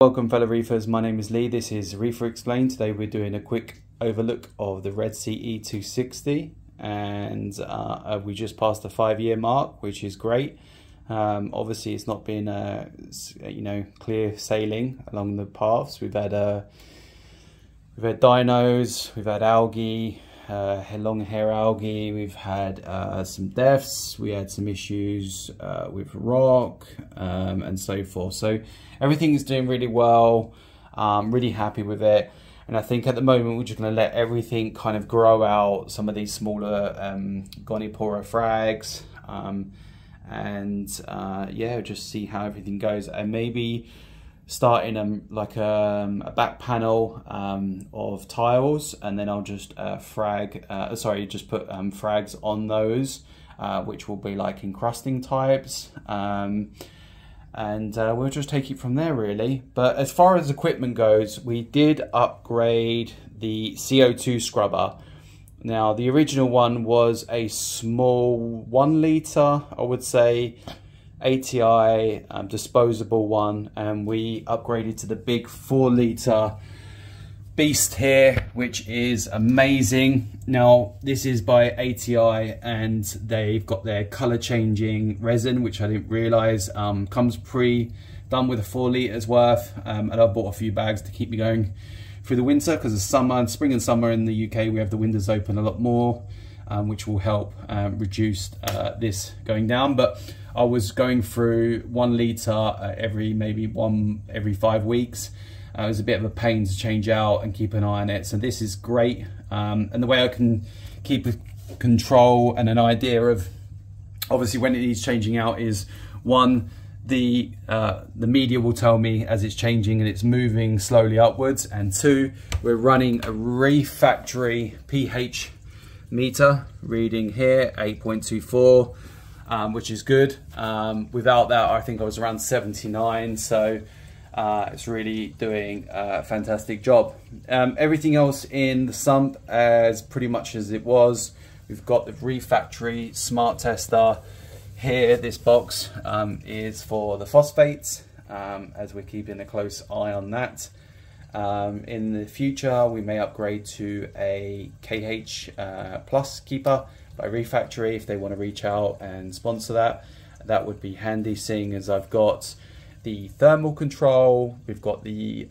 Welcome fellow reefers, my name is Lee, this is Reefer Explained. Today we're doing a quick overlook of the RedSea E260 and we just passed the 5-year mark, which is great. Obviously it's not been clear sailing along the paths. We've had dinos, we've had algae, long hair algae, we've had some deaths, we had some issues with rock and so forth. So everything is doing really well. I'm really happy with it, and I think at the moment we're just going to let everything kind of grow out, some of these smaller Gonipora frags, yeah, just see how everything goes, and maybe starting a back panel of tiles, and then I'll just put frags on those, which will be like encrusting types, and we'll just take it from there really. But as far as equipment goes, we did upgrade the CO2 scrubber. Now the original one was a small 1 litre, I would say, ATI disposable one, and we upgraded to the big 4 litre beast here, which is amazing. Now this is by ATI, and they've got their color changing resin, which I didn't realize comes pre-done with a 4 litres worth, and I bought a few bags to keep me going through the winter, because spring and summer in the UK we have the windows open a lot more, which will help reduce this going down. But I was going through 1 litre every 5 weeks. It was a bit of a pain to change out and keep an eye on it. So this is great. And the way I can keep control and an idea of obviously when it needs changing out is, one, the media will tell me as it's changing and it's moving slowly upwards, and two, we're running a reef factory pH meter reading here 8.24, which is good. Without that I think I was around 79, so it's really doing a fantastic job. Everything else in the sump as pretty much as it was. We've got the reef factory smart tester here. This box is for the phosphates, as we're keeping a close eye on that. In the future we may upgrade to a KH plus keeper by Reef Factory if they want to reach out and sponsor that. That would be handy, seeing as I've got the thermal control, we've got the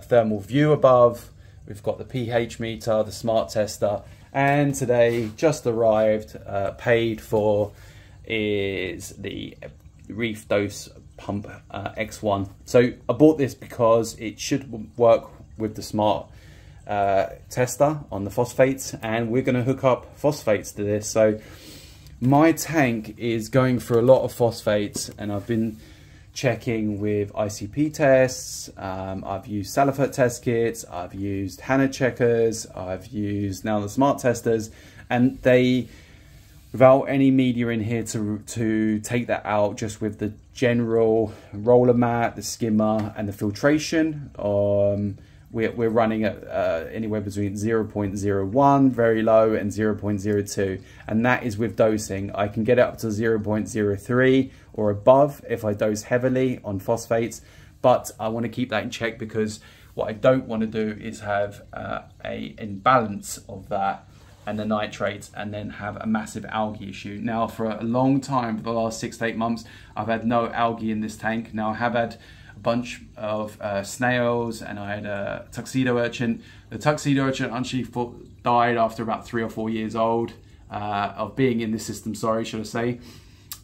thermal view above, we've got the pH meter, the smart tester, and today just arrived, paid for, is the Reef Dose Pump X1. So I bought this because it should work with the smart tester on the phosphates, and we're going to hook up phosphates to this. So my tank is going through a lot of phosphates, and I've been checking with ICP tests. I've used Salifert test kits, I've used Hanna checkers, I've used now the smart testers, and they, without any media in here to take that out, just with the general roller mat, the skimmer and the filtration, we're running at anywhere between 0.01 very low and 0.02, and that is with dosing. I can get it up to 0.03 or above if I dose heavily on phosphates, but I want to keep that in check, because what I don't want to do is have a imbalance of that and the nitrates and then have a massive algae issue. Now for a long time, for the last 6 to 8 months, I've had no algae in this tank. Now I have had a bunch of snails, and I had a tuxedo urchin. The tuxedo urchin actually died after about 3 or 4 years old of being in the system, sorry, should I say.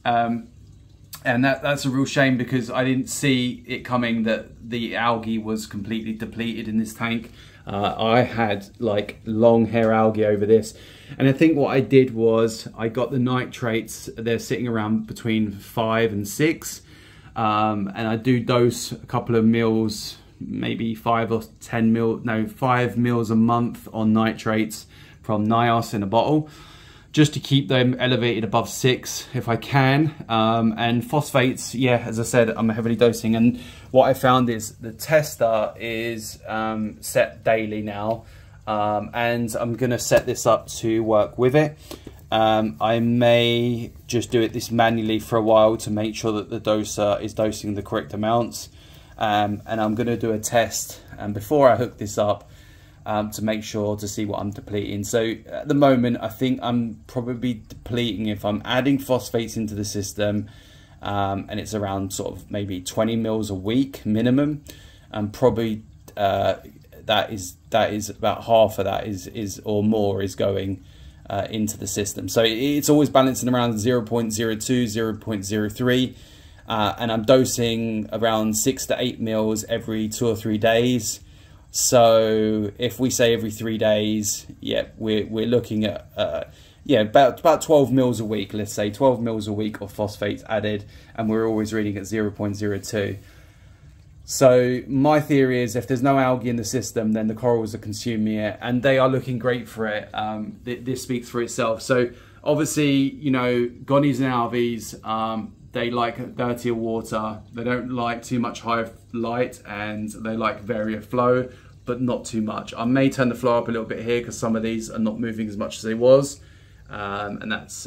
And that's a real shame, because I didn't see it coming that the algae was completely depleted in this tank. I had like long hair algae over this, and I think what I did was I got the nitrates, they're sitting around between 5 and 6, and I do dose a couple of mils, maybe 5 mils a month on nitrates from NIOS in a bottle, just to keep them elevated above 6 if I can. And phosphates, yeah, as I said, I'm heavily dosing, and what I found is the tester is set daily now, and I'm gonna set this up to work with it. I may just do it this manually for a while to make sure that the doser is dosing the correct amounts. and I'm going to do a test before I hook this up to make sure to see what I'm depleting. So at the moment, I think I'm probably depleting, if I'm adding phosphates into the system, and it's around sort of maybe 20 mils a week minimum, and probably that is about half of that is or more is going into the system. So it's always balancing around 0.02, 0.03, and I'm dosing around 6 to 8 mils every 2 or 3 days. So if we say every 3 days, yeah, we're looking at yeah, about 12 mils a week. Let's say 12 mils a week of phosphates added, and we're always reading at 0.02. So my theory is, if there's no algae in the system, then the corals are consuming it, and they are looking great for it. This speaks for itself. So obviously, you know, gonnies and alvies, they like dirtier water. They don't like too much high light, and they like variable flow, but not too much. I may turn the flow up a little bit here because some of these are not moving as much as they was, and that's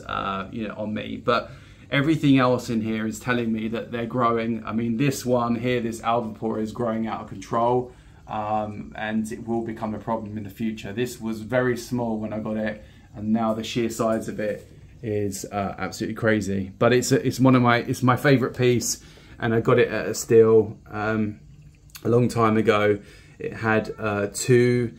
you know, on me. But everything else in here is telling me that they're growing. I mean, this one here, this alvipora, is growing out of control, and it will become a problem in the future. This was very small when I got it, and now the sheer size of it is absolutely crazy. But it's my favorite piece, and I got it at a steal a long time ago. It had 2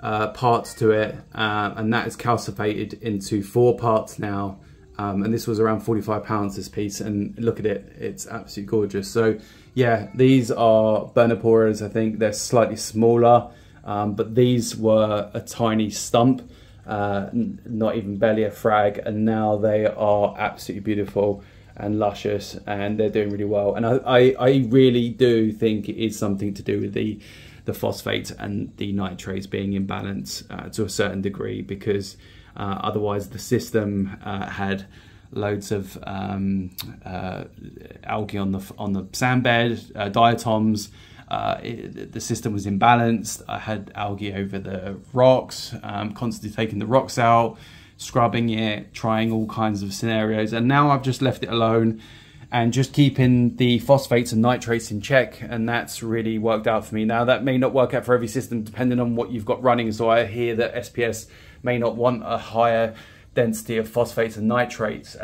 parts to it, and that is calcified into 4 parts now. And this was around £45, this piece, and look at it, it's absolutely gorgeous. So yeah, these are burnoporas. I think they're slightly smaller, but these were a tiny stump, not even barely a frag, and now they are absolutely beautiful and luscious, and they're doing really well. And I really do think it is something to do with the phosphate and the nitrates being in balance to a certain degree, because otherwise the system had loads of algae on the sand bed, diatoms. The system was imbalanced. I had algae over the rocks, constantly taking the rocks out, scrubbing it, trying all kinds of scenarios, and now I've just left it alone and just keeping the phosphates and nitrates in check, and that's really worked out for me. Now that may not work out for every system depending on what you've got running, so I hear that SPS may not want a higher density of phosphates and nitrates,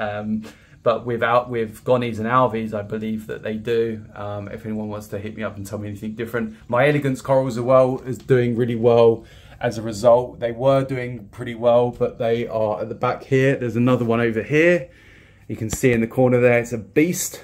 but with gonnies and alvies, I believe that they do. If anyone wants to hit me up and tell me anything different. My elegance corals as well is doing really well as a result. They were doing pretty well, but they are at the back here. There's another one over here. You can see in the corner there, it's a beast.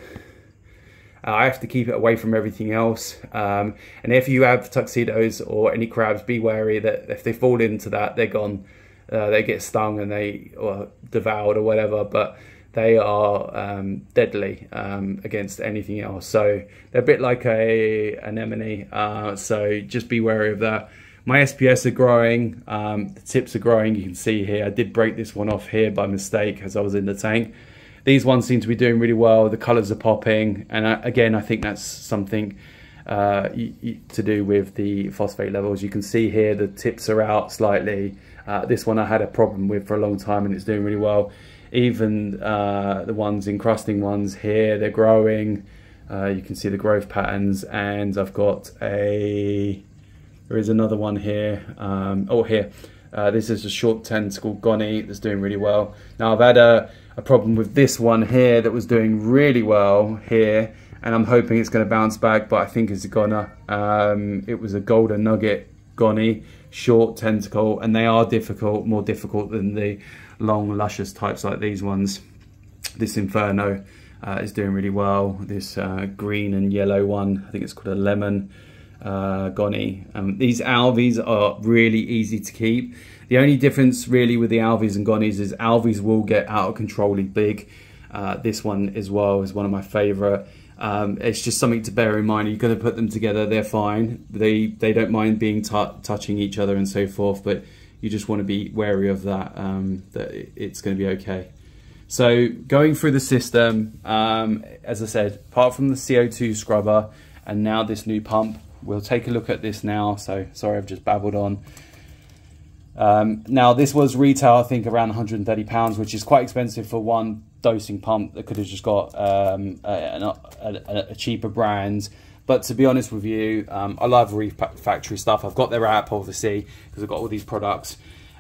I have to keep it away from everything else. And if you have tuxedos or any crabs, be wary that if they fall into that, they're gone. They get stung and or devoured or whatever, but they are deadly against anything else. So they're a bit like an anemone, so just be wary of that. My SPS are growing, the tips are growing. You can see here, I did break this one off here by mistake as I was in the tank. These ones seem to be doing really well. The colours are popping, and again, I think that's something to do with the phosphate levels. You can see here the tips are out slightly. This one I had a problem with for a long time, and it's doing really well. Even the ones encrusting ones here, they're growing. You can see the growth patterns, and I've got there is another one here. Oh, here. This is a short tentacle gonny that's doing really well. Now I've had a problem with this one here that was doing really well here, and I'm hoping it's going to bounce back, but I think it's gonna. It was a golden nugget gonny, short tentacle, and they are difficult, more difficult than the long luscious types like these ones. This Inferno is doing really well. This green and yellow one, I think it's called a lemon gonny. These alvies are really easy to keep. The only difference really with the alvies and gonnies is alvies will get out of controlly big. This one as well is one of my favorite. It's just something to bear in mind. You're going to put them together, they're fine. They don't mind being touching each other and so forth, but you just want to be wary of that, that it's going to be okay. So going through the system, as I said, apart from the CO2 scrubber and now this new pump, we'll take a look at this now. So sorry, I've just babbled on. Now this was retail, I think around £130, which is quite expensive for one dosing pump. That could have just got a cheaper brand. But to be honest with you, I love refactory stuff. I've got their app, obviously, because I've got all these products.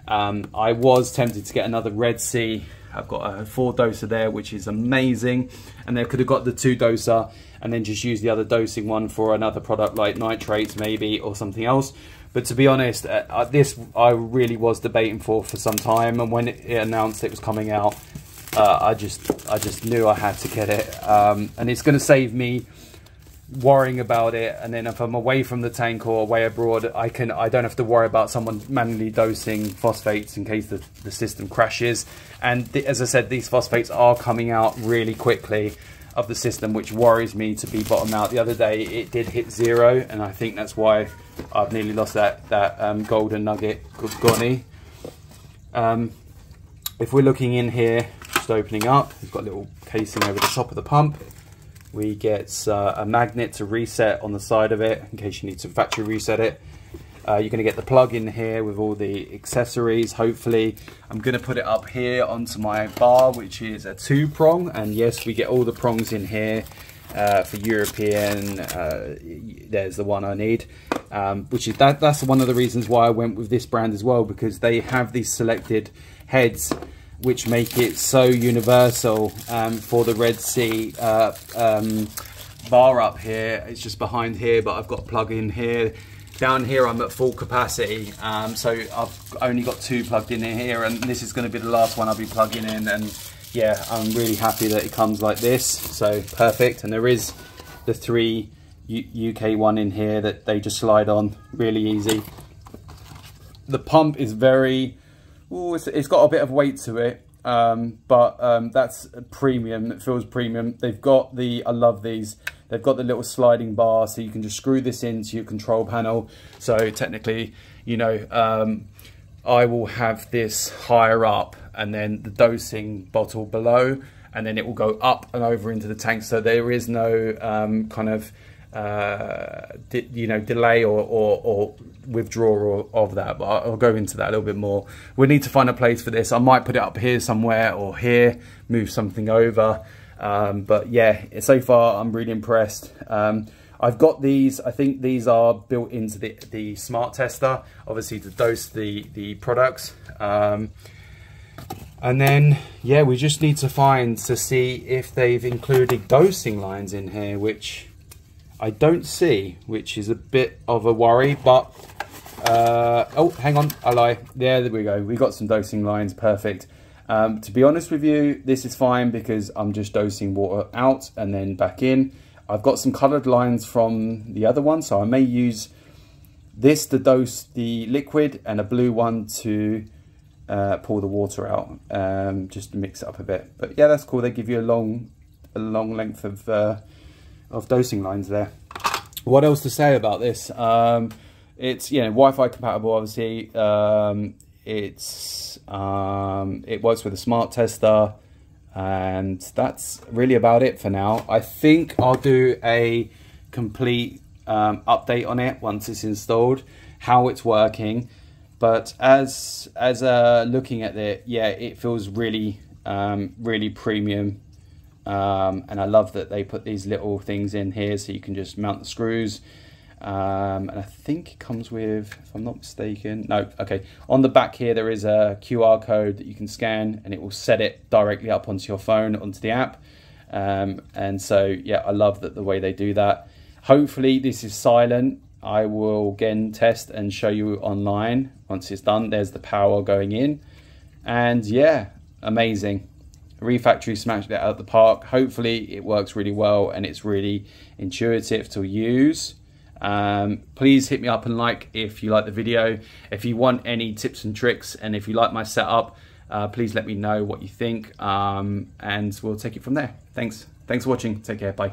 I was tempted to get another RedSea. I've got a 4-doser there, which is amazing. And they could have got the 2-doser and then just use the other dosing one for another product like nitrates maybe, or something else. But to be honest, this I really was debating for some time. And when it announced it was coming out, I just knew I had to get it. And it's going to save me worrying about it, and then if I'm away from the tank or away abroad, I don't have to worry about someone manually dosing phosphates in case the system crashes. And as I said, these phosphates are coming out really quickly of the system, which worries me to be bottomed out. The other day it did hit 0, and I think that's why I've nearly lost that golden nugget, Goni. If we're looking in here, just opening up, we've got a little casing over the top of the pump. We get a magnet to reset on the side of it in case you need to factory reset it. You're going to get the plug in here with all the accessories. Hopefully, I'm going to put it up here onto my bar, which is a 2-prong. And yes, we get all the prongs in here for European. There's the one I need, which is that's one of the reasons why I went with this brand as well, because they have these selected heads which make it so universal. For the RedSea bar up here, it's just behind here, but I've got a plug in here. Down here I'm at full capacity, so I've only got 2 plugged in here, and this is going to be the last one I'll be plugging in. And yeah, I'm really happy that it comes like this, so perfect. And there is the 3 UK one in here that they just slide on, really easy. The pump is very, it's got a bit of weight to it, but that's premium. It feels premium. They've got the, I love these, they've got the little sliding bar, so you can just screw this into your control panel. So technically, you know, I will have this higher up and then the dosing bottle below, and then it will go up and over into the tank. So there is no kind of you know, delay or withdrawal of that, but I'll go into that a little bit more. We need to find a place for this. I might put it up here somewhere or here, move something over, but yeah, so far I'm really impressed. I've got these, I think these are built into the smart tester, obviously to dose the products. And then yeah, we just need to see if they've included dosing lines in here, which I don't see, which is a bit of a worry. But oh, hang on, I lie. There we go. We got some dosing lines, perfect. To be honest with you, this is fine because I'm just dosing water out and then back in. I've got some coloured lines from the other one, so I may use this to dose the liquid and a blue one to pour the water out, just to mix it up a bit. But yeah, that's cool. They give you a long length of dosing lines there. What else to say about this? It's, you know, Wi-Fi compatible, obviously. It works with a smart tester, and that's really about it for now. I think I'll do a complete update on it once it's installed, how it's working. But as looking at it, yeah, it feels really really premium. And I love that they put these little things in here so you can just mount the screws. And I think it comes with, if I'm not mistaken, no, okay, on the back here there is a QR code that you can scan, and it will set it directly up onto your phone, onto the app. And so yeah, I love that the way they do that. Hopefully this is silent. I will again test and show you online once it's done. There's the power going in, and yeah, amazing. Refactory smashed it out of the park. Hopefully it works really well and it's really intuitive to use. Please hit me up and like if you like the video. If you want any tips and tricks, and if you like my setup, please let me know what you think, and we'll take it from there. Thanks for watching. Take care. Bye.